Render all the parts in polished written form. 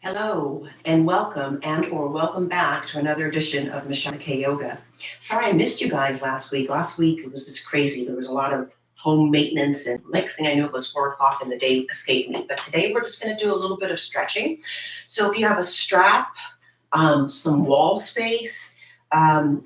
Hello and welcome back to another edition of Michelle K Yoga. Sorry I missed you guys last week. Last week it was just crazy. There was a lot of home maintenance, and next thing I knew it was 4 o'clock and the day escaped me. But today we're just going to do a little bit of stretching. So if you have a strap, some wall space,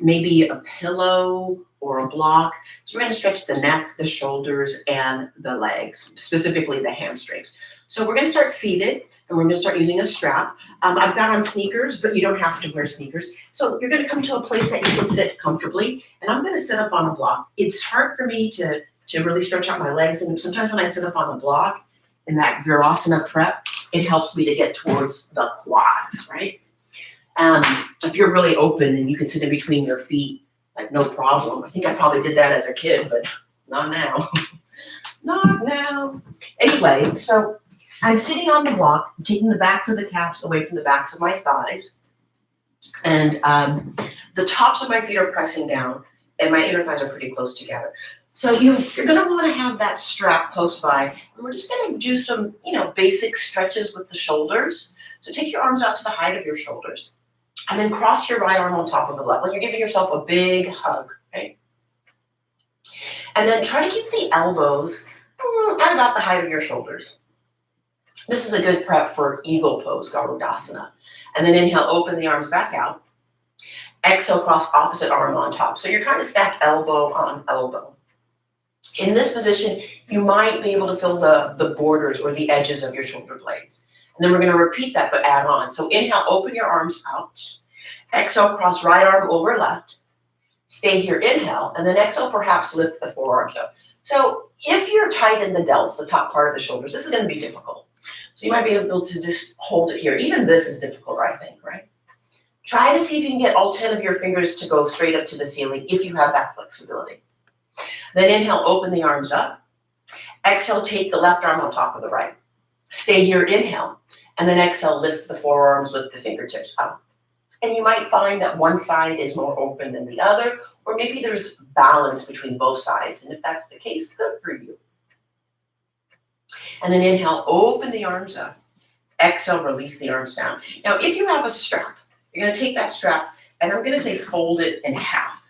maybe a pillow or a block, so we're going to stretch the neck, the shoulders, and the legs, specifically the hamstrings. So we're going to start seated, and we're going to start using a strap. I've got on sneakers, but you don't have to wear sneakers. So you're going to come to a place that you can sit comfortably, and I'm going to sit up on a block. It's hard for me to really stretch out my legs, and sometimes when I sit up on a block in that Virasana prep, it helps me to get towards the quads, right? If you're really open and you can sit in between your feet, like no problem. I think I probably did that as a kid, but not now. Not now. Anyway, so I'm sitting on the block, taking the backs of the calves away from the backs of my thighs, and the tops of my feet are pressing down, and my inner thighs are pretty close together. So you're going to want to have that strap close by, and we're just going to do some, basic stretches with the shoulders. So take your arms out to the height of your shoulders, and then cross your right arm on top of the left, like you're giving yourself a big hug, right? And then try to keep the elbows at about the height of your shoulders. This is a good prep for eagle pose, Garudasana. And then inhale, open the arms back out. Exhale, cross opposite arm on top. So you're trying to stack elbow on elbow. In this position, you might be able to feel the borders or the edges of your shoulder blades. And then we're going to repeat that, but add on. So inhale, open your arms out. Exhale, cross right arm over left. Stay here, inhale, and then exhale, perhaps lift the forearms up. So if you're tight in the delts, the top part of the shoulders, this is going to be difficult. So you might be able to just hold it here. Even this is difficult, I think, right? Try to see if you can get all 10 of your fingers to go straight up to the ceiling if you have that flexibility. Then inhale, open the arms up. Exhale, take the left arm on top of the right. Stay here, inhale, and then exhale, lift the forearms, lift the fingertips up. And you might find that one side is more open than the other, or maybe there's balance between both sides. And if that's the case, good for you. And then inhale, open the arms up. Exhale, release the arms down. Now, if you have a strap, you're going to take that strap, and I'm going to say fold it in half.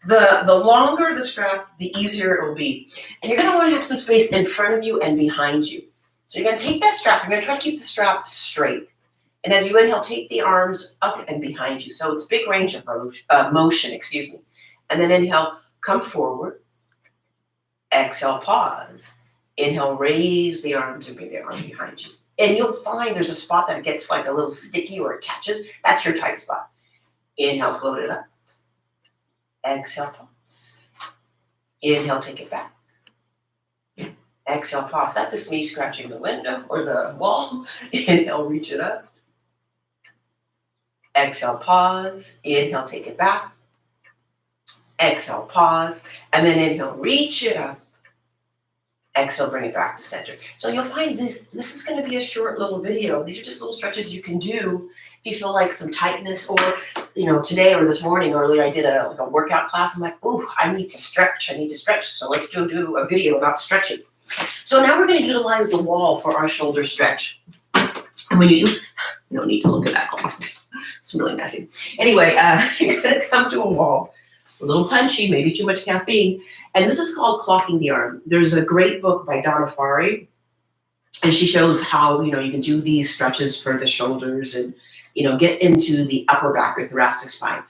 The longer the strap, the easier it will be. And you're going to want to have some space in front of you and behind you. So you're going to take that strap, you're going to try to keep the strap straight. And as you inhale, take the arms up and behind you. So it's big range of motion, And then inhale, come forward. Exhale, pause. Inhale, raise the arms and bring the arm behind you. And you'll find there's a spot that gets like a little sticky or it catches. That's your tight spot. Inhale, float it up. Exhale, pause. Inhale, take it back. Exhale, pause. That's just me scratching the window or the wall. Inhale, reach it up. Exhale, pause. Inhale, take it back. Exhale, pause. And then inhale, reach it up. Exhale, bring it back to center. So you'll find this is going to be a short little video. These are just little stretches you can do if you feel like some tightness, or, today or this morning earlier, I did a workout class. I'm like, oh, I need to stretch. So let's do a video about stretching. So now we're going to utilize the wall for our shoulder stretch. And when you do, you don't need to look at that closet. It's really messy. Anyway, you're going to come to a wall, a little punchy, maybe too much caffeine. And this is called clocking the arm. There's a great book by Donna Farhi, and she shows how, you can do these stretches for the shoulders and, get into the upper back or thoracic spine.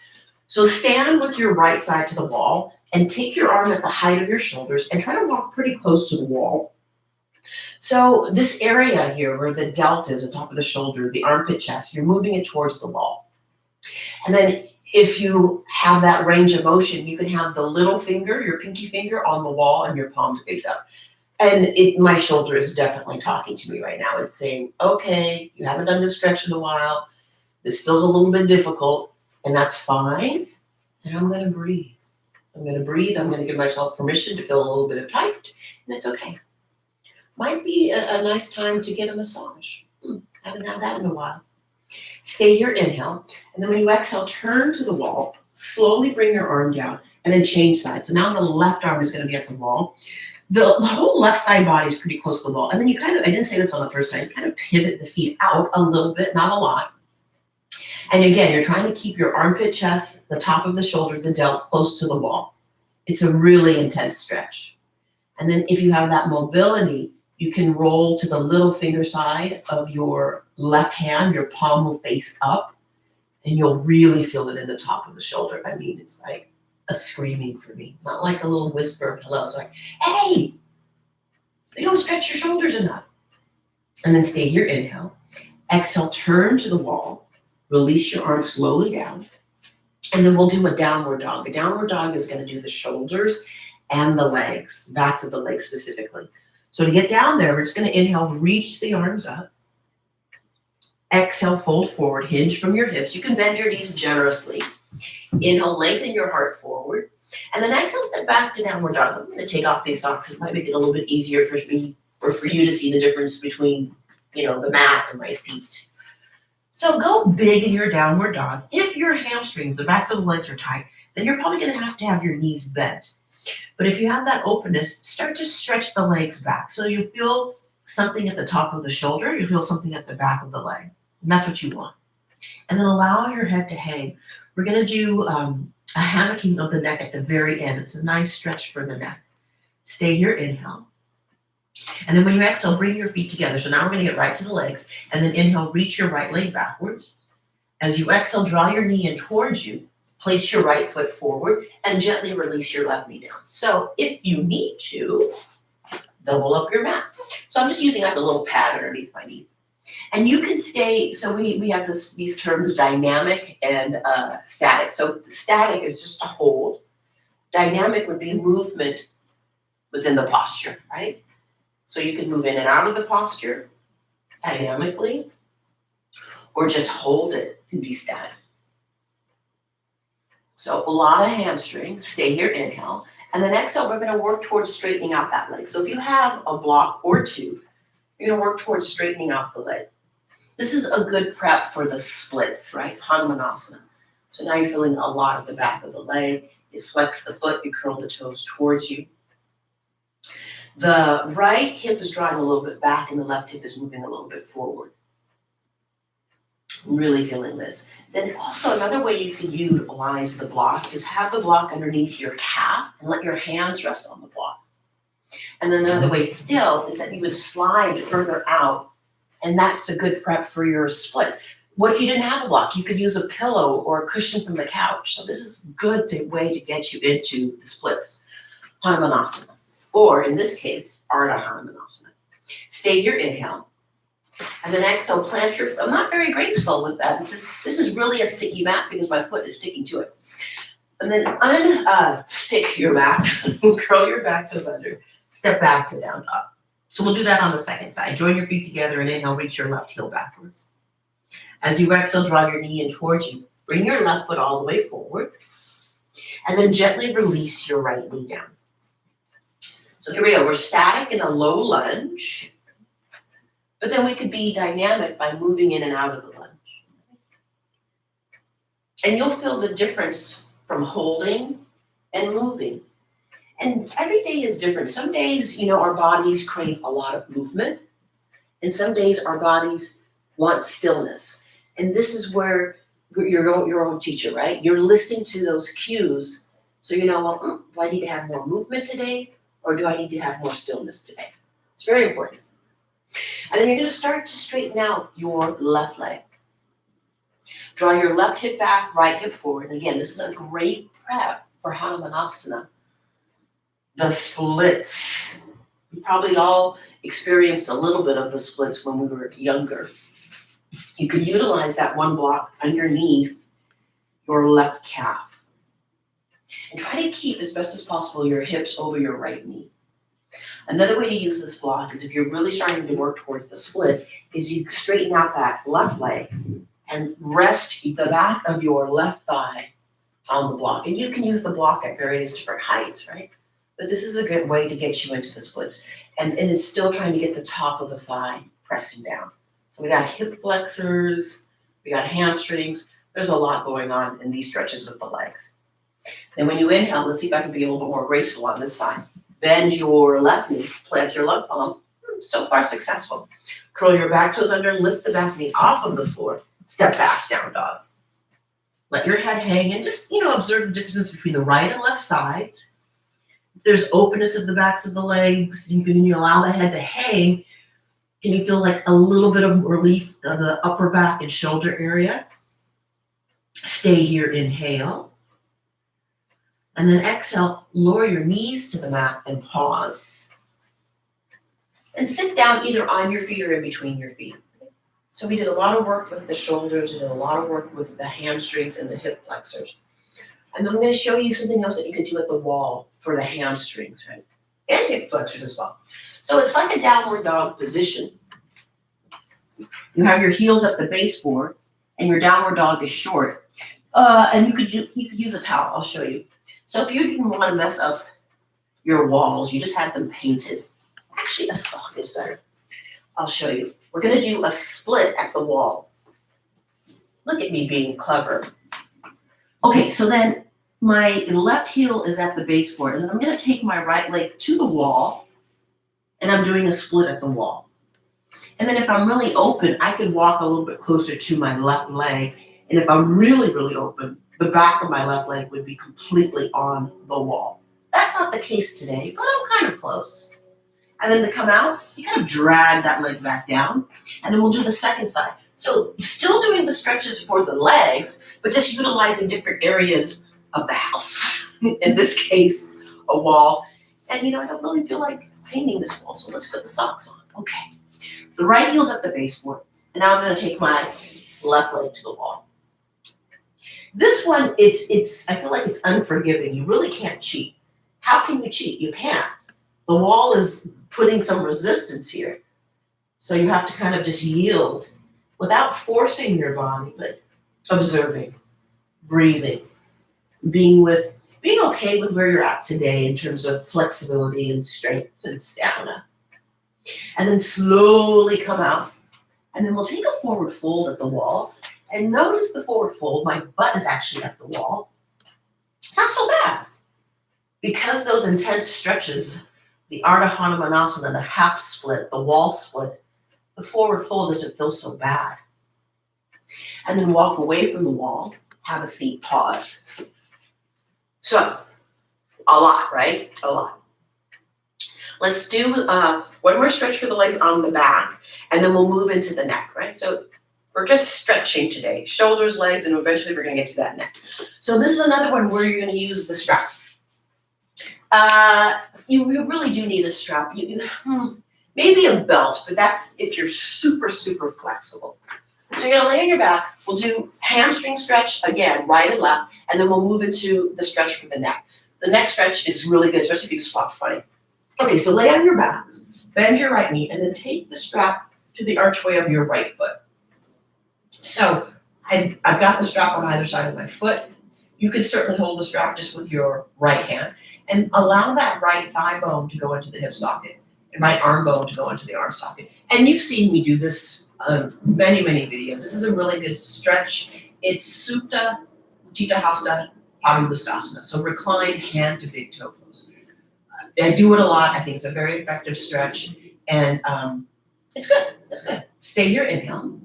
So stand with your right side to the wall and take your arm at the height of your shoulders and try to walk pretty close to the wall. So this area here where the delt is, the top of the shoulder, the armpit chest, you're moving it towards the wall. And then if you have that range of motion, you can have the little finger, your pinky finger, on the wall and your palm face up. And my shoulder is definitely talking to me right now. It's saying, okay, you haven't done this stretch in a while. This feels a little bit difficult, and that's fine. And I'm going to breathe. I'm going to give myself permission to feel a little bit of tight, and it's okay. Might be a nice time to get a massage. Haven't had that in a while. Stay here, inhale. And then when you exhale, turn to the wall. Slowly bring your arm down and then change sides. So now the left arm is going to be at the wall. The whole left side body is pretty close to the wall. And then you kind of, I didn't say this on the first side, you kind of pivot the feet out a little bit, not a lot. And again, you're trying to keep your armpit chest, the top of the shoulder, the delt close to the wall. It's a really intense stretch. And then if you have that mobility, you can roll to the little finger side of your left hand, your palm will face up, and you'll really feel it in the top of the shoulder. I mean, it's like a screaming for me, not like a little whisper hello. It's like, hey, you don't stretch your shoulders enough. And then stay here, inhale. Exhale, turn to the wall. Release your arms slowly down. And then we'll do a downward dog. A downward dog is going to do the shoulders and the legs, backs of the legs specifically. So to get down there, we're just going to inhale, reach the arms up. Exhale, fold forward, hinge from your hips. You can bend your knees generously. Inhale, lengthen your heart forward. And then exhale, step back to downward dog. I'm going to take off these socks. It might make it a little bit easier for me or for you to see the difference between, the mat and my feet. So go big in your downward dog. If your hamstrings, the backs of the legs are tight, then you're probably going to have your knees bent. But if you have that openness, start to stretch the legs back. So you feel something at the top of the shoulder, you feel something at the back of the leg. And that's what you want. And then allow your head to hang. We're going to do a hammocking of the neck at the very end. It's a nice stretch for the neck. Stay here, inhale. And then when you exhale, bring your feet together. So now we're going to get right to the legs. And then inhale, reach your right leg backwards. As you exhale, draw your knee in towards you. Place your right foot forward and gently release your left knee down. So if you need to, double up your mat. So I'm just using like a little pad underneath my knee. And you can stay, so we have these terms dynamic and static. So static is just to hold. Dynamic would be movement within the posture, right? So you can move in and out of the posture dynamically, or just hold it and be static. So a lot of hamstring, stay here, inhale. And then exhale, we're gonna work towards straightening out that leg. So if you have a block or two, you're gonna work towards straightening out the leg. This is a good prep for the splits, right? Hanumanasana. So now you're feeling a lot of the back of the leg. You flex the foot, you curl the toes towards you. The right hip is drawing a little bit back and the left hip is moving a little bit forward. I'm really feeling this. Then also another way you can utilize the block is have the block underneath your calf and let your hands rest on the block. And then another way still is that you would slide further out, and that's a good prep for your split. What if you didn't have a block? You could use a pillow or a cushion from the couch. So this is a good way to get you into the splits. Hanumanasana. Or in this case, Ardha Hanumanasana. Stay here, inhale. And then exhale, plant your foot. I'm not very graceful with that. This is really a sticky mat because my foot is sticking to it. And then unstick your mat, curl your back toes under, step back to down dog. So we'll do that on the second side. Join your feet together and inhale, reach your left heel backwards. As you exhale, draw your knee in towards you. Bring your left foot all the way forward. And then gently release your right knee down. So here we go. We're static in a low lunge. But then we could be dynamic by moving in and out of the lunge. And you'll feel the difference from holding and moving. And every day is different. Some days, our bodies crave a lot of movement. And some days our bodies want stillness. And this is where you're your own teacher, right? You're listening to those cues. So do I need to have more movement today? Or do I need to have more stillness today? It's very important. And then you're going to start to straighten out your left leg. Draw your left hip back, right hip forward. And again, this is a great prep for Hanumanasana. The splits. We probably all experienced a little bit of the splits when we were younger. You can utilize that one block underneath your left calf. And try to keep, as best as possible, your hips over your right knee. Another way to use this block is if you're really starting to work towards the split, is you straighten out that left leg and rest the back of your left thigh on the block. And you can use the block at various different heights, right? But this is a good way to get you into the splits. And it's still trying to get the top of the thigh pressing down. So we got hip flexors, we got hamstrings. There's a lot going on in these stretches with the legs. Then when you inhale, let's see if I can be a little bit more graceful on this side. Bend your left knee, plant your left palm. So far successful. Curl your back toes under, lift the back knee off of the floor. Step back, down dog. Let your head hang and just, observe the differences between the right and left sides. If there's openness of the backs of the legs, you allow the head to hang. Can you feel like a little bit of relief of the upper back and shoulder area? Stay here, inhale. And then exhale, lower your knees to the mat and pause. And sit down either on your feet or in between your feet. So we did a lot of work with the shoulders, we did a lot of work with the hamstrings and the hip flexors. And I'm going to show you something else that you can do at the wall for the hamstrings, right? And hip flexors as well. So it's like a downward dog position. You have your heels at the baseboard, and your downward dog is short. And you could use a towel. I'll show you. So if you didn't want to mess up your walls, you just had them painted. Actually, a sock is better. I'll show you. We're going to do a split at the wall. Look at me being clever. Okay, so then my left heel is at the baseboard, and then I'm going to take my right leg to the wall, and I'm doing a split at the wall. And then if I'm really open, I can walk a little bit closer to my left leg, and if I'm really, really open, the back of my left leg would be completely on the wall. That's not the case today, but I'm kind of close. And then to come out, you kind of drag that leg back down, and then we'll do the second side. So still doing the stretches for the legs, but just utilizing different areas of the house. In this case, a wall. And I don't really feel like painting this wall, so let's put the socks on. Okay. The right heel's at the baseboard, and now I'm going to take my left leg to the wall. This one, I feel like it's unforgiving. You really can't cheat. How can you cheat? You can't. The wall is putting some resistance here. So you have to kind of just yield without forcing your body, but observing, breathing, being okay with where you're at today in terms of flexibility and strength and stamina. And then slowly come out. And then we'll take a forward fold at the wall. And notice the forward fold, my butt is actually at the wall. Not so bad. Because those intense stretches, the Ardha Hanumanasana, the half split, the wall split, the forward fold doesn't feel so bad. And then walk away from the wall, have a seat, pause. So, a lot, right? A lot. Let's do one more stretch for the legs on the back, and then we'll move into the neck, right? So we're just stretching today, shoulders, legs, and eventually we're going to get to that neck. So this is another one where you're going to use the strap. You really do need a strap. Maybe a belt, but that's if you're super, super flexible. So you're going to lay on your back. We'll do hamstring stretch, again, right and left, and then we'll move into the stretch for the neck. The neck stretch is really good, especially if you squat funny. Okay, so lay on your back, bend your right knee, and then take the strap to the archway of your right foot. So I've got the strap on either side of my foot. You can certainly hold the strap just with your right hand and allow that right thigh bone to go into the hip socket and right arm bone to go into the arm socket. And you've seen me do this many, many videos. This is a really good stretch. It's Supta Utthita Hasta Padangusthasana, so reclined hand to big toe pose. I do it a lot. I think it's a very effective stretch, and it's good. It's good. Stay here, inhale,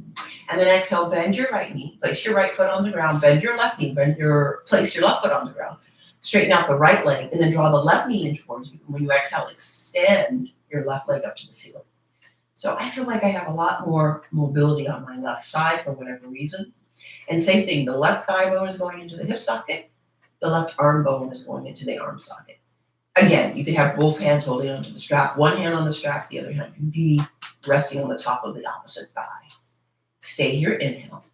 and then exhale. Bend your right knee. Place your right foot on the ground. Bend your left knee. Place your left foot on the ground. Straighten out the right leg, and then draw the left knee in towards you. When you exhale, extend your left leg up to the ceiling. So I feel like I have a lot more mobility on my left side for whatever reason. And same thing. The left thigh bone is going into the hip socket. The left arm bone is going into the arm socket. Again, you can have both hands holding onto the strap. One hand on the strap, the other hand can be resting on the top of the opposite thigh. Stay here, inhale.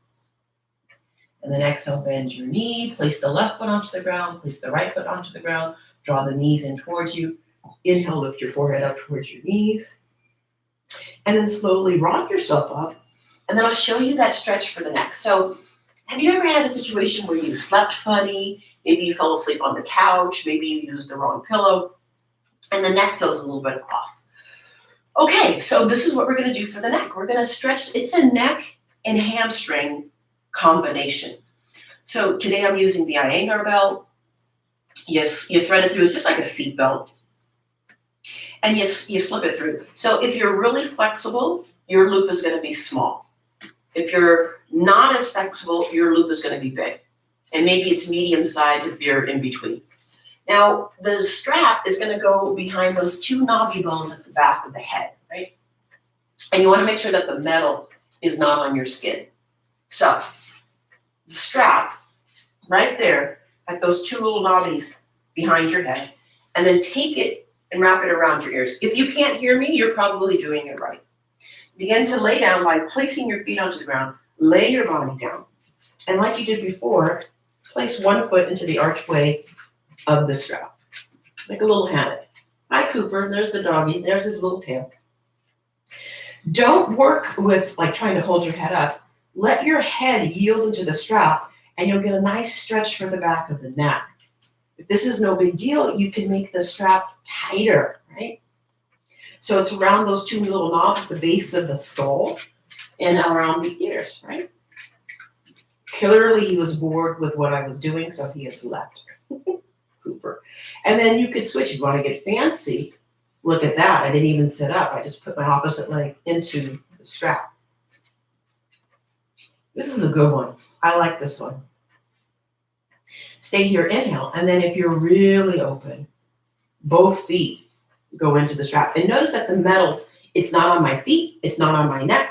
And then exhale, bend your knee. Place the left foot onto the ground. Place the right foot onto the ground. Draw the knees in towards you. Inhale, lift your forehead up towards your knees. And then slowly rock yourself up. And then I'll show you that stretch for the neck. So have you ever had a situation where you slept funny? Maybe you fell asleep on the couch. Maybe you used the wrong pillow. And the neck feels a little bit off. Okay, so this is what we're going to do for the neck. We're going to stretch. It's a neck and hamstring combination. So today I'm using the Iyengar belt. Yes, you thread it through. It's just like a seat belt. and you slip it through. So if you're really flexible, your loop is gonna be small. If you're not as flexible, your loop is gonna be big. And maybe it's medium size if you're in between. Now, the strap is gonna go behind those two knobby bones at the back of the head, right? And you wanna make sure that the metal is not on your skin. So, the strap, right there, at those two little knobbies behind your head, and then take it and wrap it around your ears. If you can't hear me, you're probably doing it right. Begin to lay down by placing your feet onto the ground. Lay your body down. And like you did before, place one foot into the archway of the strap. Like a little hammock. Hi, Cooper. There's the doggy. There's his little tail. Don't work with like trying to hold your head up. Let your head yield into the strap and you'll get a nice stretch for the back of the neck. If this is no big deal, you can make the strap tighter, right? So it's around those two little knobs at the base of the skull and around the ears, right? Clearly he was bored with what I was doing, so he has left. Cooper. And then you could switch. If you want to get fancy, look at that. I didn't even sit up. I just put my opposite leg into the strap. This is a good one. I like this one. Stay here, inhale. And then if you're really open, both feet go into the strap. And notice that the metal, it's not on my feet. It's not on my neck.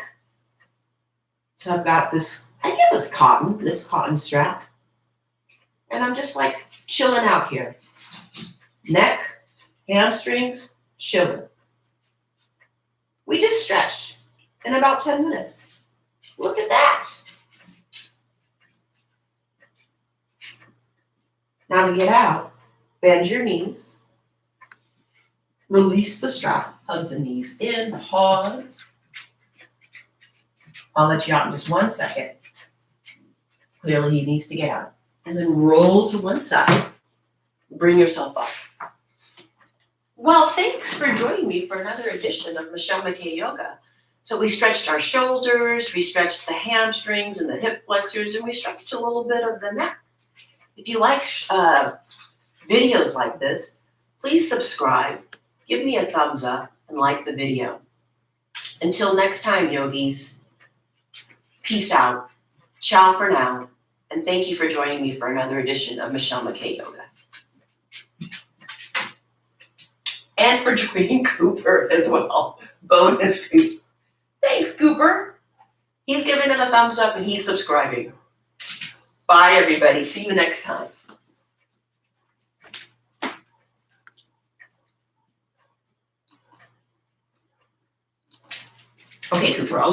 So I've got this, I guess it's cotton, this cotton strap. And I'm just like chilling out here. Neck, hamstrings, chilling. We just stretched in about 10 minutes. Look at that. Now to get out, bend your knees. Release the strap, hug the knees in, pause. I'll let you out in just 1 second. Clearly he needs to get out. And then roll to one side. Bring yourself up. Well, thanks for joining me for another edition of Michelle McKay Yoga. So we stretched our shoulders, we stretched the hamstrings and the hip flexors, and we stretched a little bit of the neck. If you like videos like this, please subscribe, give me a thumbs up, and like the video. Until next time, yogis, peace out, ciao for now, and thank you for joining me for another edition of Michelle McKay Yoga. And for joining Cooper as well. Bonus. Thanks, Cooper. He's giving it a thumbs up and he's subscribing. Bye, everybody. See you next time. Okay, Cooper,